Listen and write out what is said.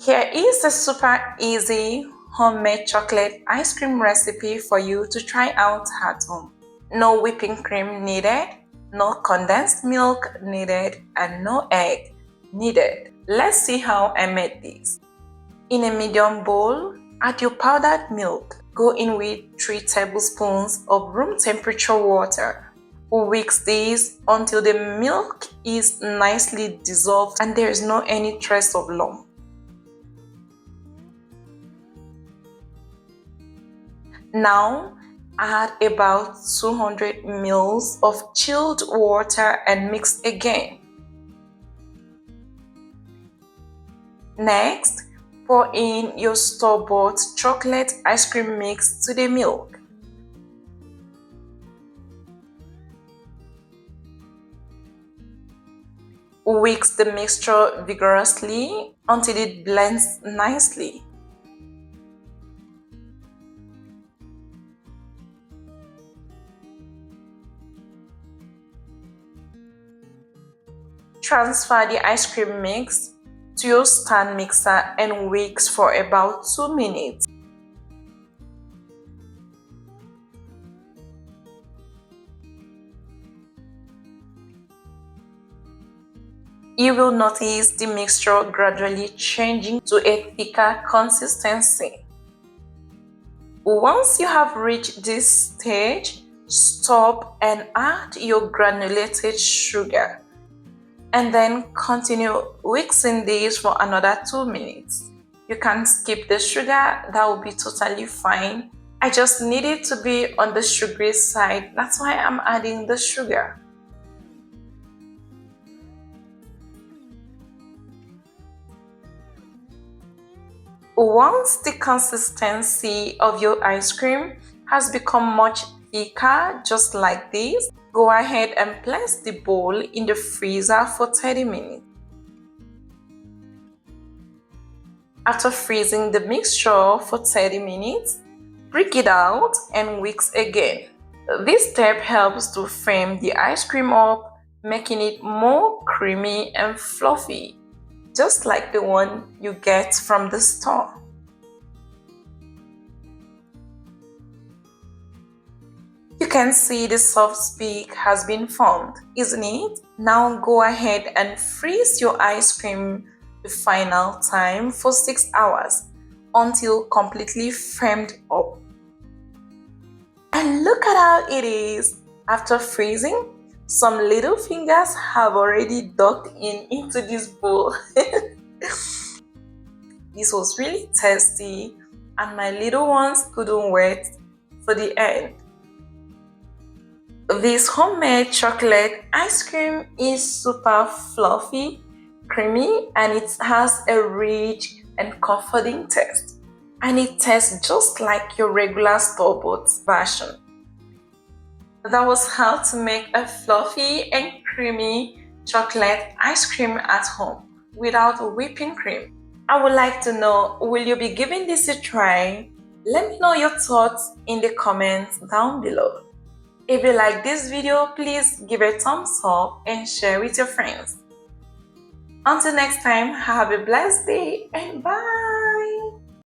Here is a super easy homemade chocolate ice cream recipe for you to try out at home. No whipping cream needed, no condensed milk needed, and no egg needed. Let's see how I made this. In a medium bowl, add your powdered milk. Go in with 3 tablespoons of room temperature water. Whisk this until the milk is nicely dissolved and there is no any trace of lump. Now add about 200 ml of chilled water and mix again. Next, pour in your store-bought chocolate ice cream mix to the milk. Whisk the mixture vigorously until it blends nicely. Transfer the ice cream mix to your stand mixer and whisk for about 2 minutes. You will notice the mixture gradually changing to a thicker consistency. Once you have reached this stage, stop and add your granulated sugar. And then continue whisking this for another 2 minutes. You can skip the sugar, that will be totally fine. I just need it to be on the sugary side, that's why I'm adding the sugar. Once the consistency of your ice cream has become much thicker, just like this, go ahead and place the bowl in the freezer for 30 minutes. After freezing the mixture for 30 minutes, break it out and whisk again. This step helps to firm the ice cream up, making it more creamy and fluffy, just like the one you get from the store. You can see the soft peak has been formed, isn't it? Now go ahead and freeze your ice cream the final time for 6 hours until completely firmed up. And look at how it is. After freezing, some little fingers have already dug into this bowl. This was really tasty and my little ones couldn't wait for the end. This homemade chocolate ice cream is super fluffy, creamy, and it has a rich and comforting taste. And it tastes just like your regular store-bought version. That was how to make a fluffy and creamy chocolate ice cream at home without whipping cream. I would like to know, will you be giving this a try? Let me know your thoughts in the comments down below. If you like this video, please give a thumbs up and share with your friends. Until next time, have a blessed day and bye!